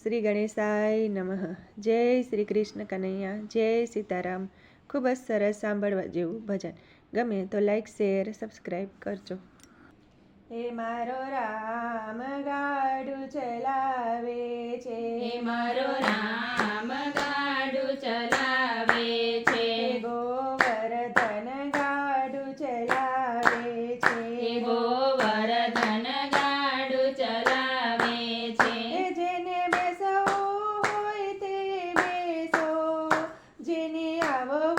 શ્રી ગણેશાય નમઃ. જય શ્રી કૃષ્ણ કનૈયા, જય સીતારામ. ખૂબ જ સરસ સાંભળવા જેવું ભજન. ગમે તો લાઈક, શેર, સબસ્ક્રાઈબ કરજો. હે મારો રામ ગાડું ચલાવે છે, હે મારો રામ ગાડું ચલાવે છે, ગોવર્ધન ગાડું ચલાવે છે, હે ગોવર્ધન ગાડું ચલાવે છે. જેને બેસવું હોય તે બેસો, જેને આવવું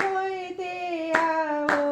હોય તે આવો.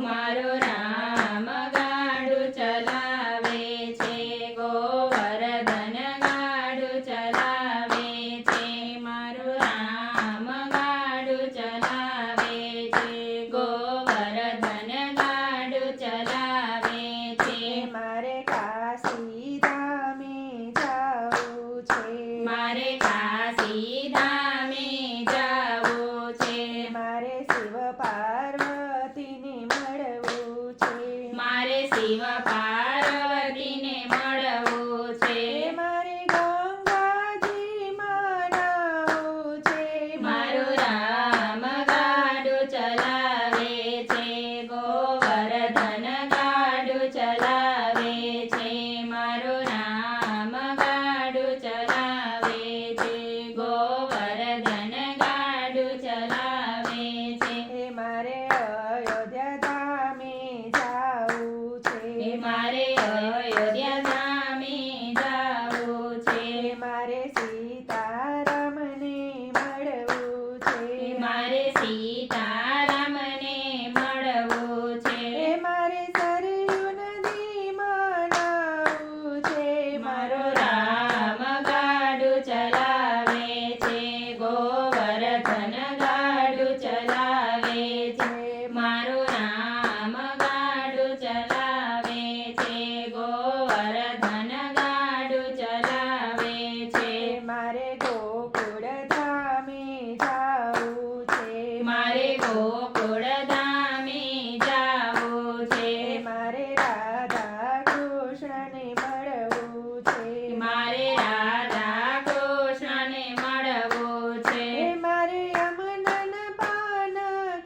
મારો રામ ગાડું ચલાવે છે, ગોવર્ધન ગાડું ચલાવે છે. મારો રામ ગાડું ચલાવે છે, ગોવર્ધન ગાડું ચલાવે છે. મારે કાશી ધામે જાવું છે, મારે કાશી ધામે જાવું છે, મારે શિવ પાર્વતીને મળવું છે, મારે શિવ પાર્વતીને મળવું છે. મારે ગંગાજીમાં નાહવું છે. મારો રામ ગાડું ચલાવે છે, ગોવર્ધન ગાડું ચલાવે છે. મારો રામ ગાડું ચલાવે છે, ગોવર્ધન ગાડું ચલાવે છે. મારે અયોધ્યા ધામે જાવું છે, મારે અયોધ્યા ધામે જાવું છે, મારે સીતારામને મળવું છે, મારે સીતારામને મળવું છે. મારે સરયુ નદીમાં નાહવું છે. મારો રામ ગાડું ચલાવે છે, ગોવર્ધન ગાડું ચલાવે છે. મારો રામ ગાડું ચલાવે છે, ગોવર્ધન ગાડું ચલાવે છે. મારે ગોકુળ ધામે જાવું છે, મારે ગોકુળ ધામે જાવું છે, મારે રાધા કૃષ્ણને મળવું છે, મારે રાધા કૃષ્ણને મળવું છે. મારે યમુનાન પાન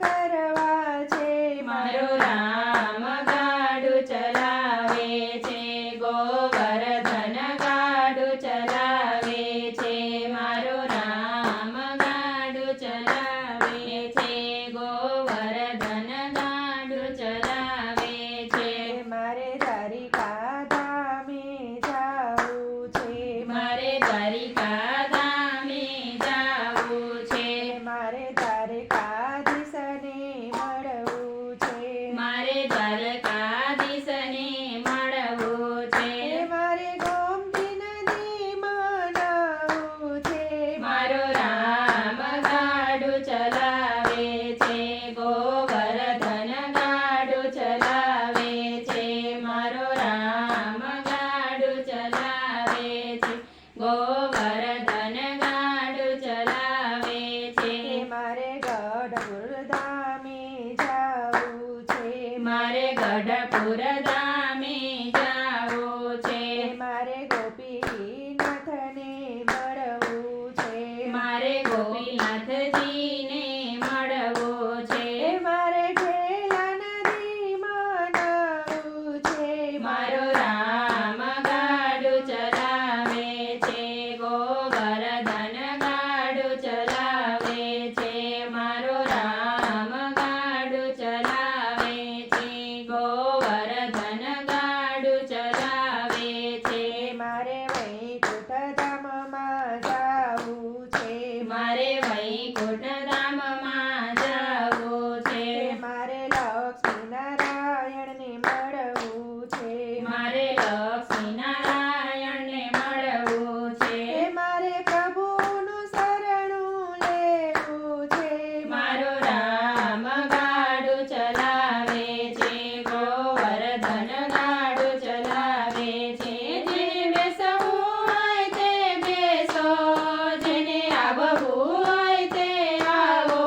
કરવા છે. મારો રામ ગાડું ચલાવે છે, ગોવર્ધન ગાડું ચલાવે છે. મારો રામ ગાડું ચલાવે છે, ગોવર્ધન ગાડું ચલાવે છે. મારે દ્વારિકા ધામે જાવું છે, મારે દ્વારિકા ધામે જાવું છે, મારે દ્વારકાધીશને મળવું છે, મારે દ્વારકાધીશને મળવું છે. મારે ગોમતી નદીમાં નાહવું છે. મારો રામ ગાડું ચલાવે છે, ગોવર્ધન ગાડું ચલાવે છે. મારો રામ ગાડું ચલાવે છે, ગોવર્ધન ગાડું ચલાવે છે. મારે ગઢપુર ધામે જાવું છે, મારે ગઢપુર ધામે જાવું છે, મારે ગોપીનાથને મળવું છે, મારે ગોપીનાથજીને મળવું છે. મારે ઢેલા નદીમાં નાહવું છે. મારો રામ ગાડું ચલાવે છે, ગોવર્ધન ગાડું ચલાવે છે. મારો રામ ગાડું ચલાવે છે, ગોવર્ધન ગાડું ચલાવે છે. મારે વૈકુંઠ ધામમાં જાવું છે, મારે વૈકુંઠ ધામમાં જાવું છે, મારે લક્ષ્મીનારાયણને મળવું છે, મારે લક્ષ્મીનારાયણને મળવું છે. મારે પ્રભુનું શરણું લેવું છે. મારો રામ ગાડું ચલાવે છે, ગોવર્ધન ગાડું ચલાવે છે. જેને બેસવું હોય તે બેસો, જેને આવવું હોય તે આવો.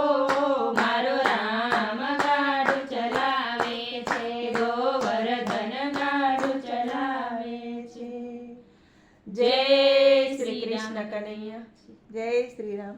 મારો રામ ગાડું ચલાવે છે, ગોવર્ધન ગાડું ચલાવે છે. જય શ્રી કૃષ્ણ કનૈયા જય શ્રી રામ.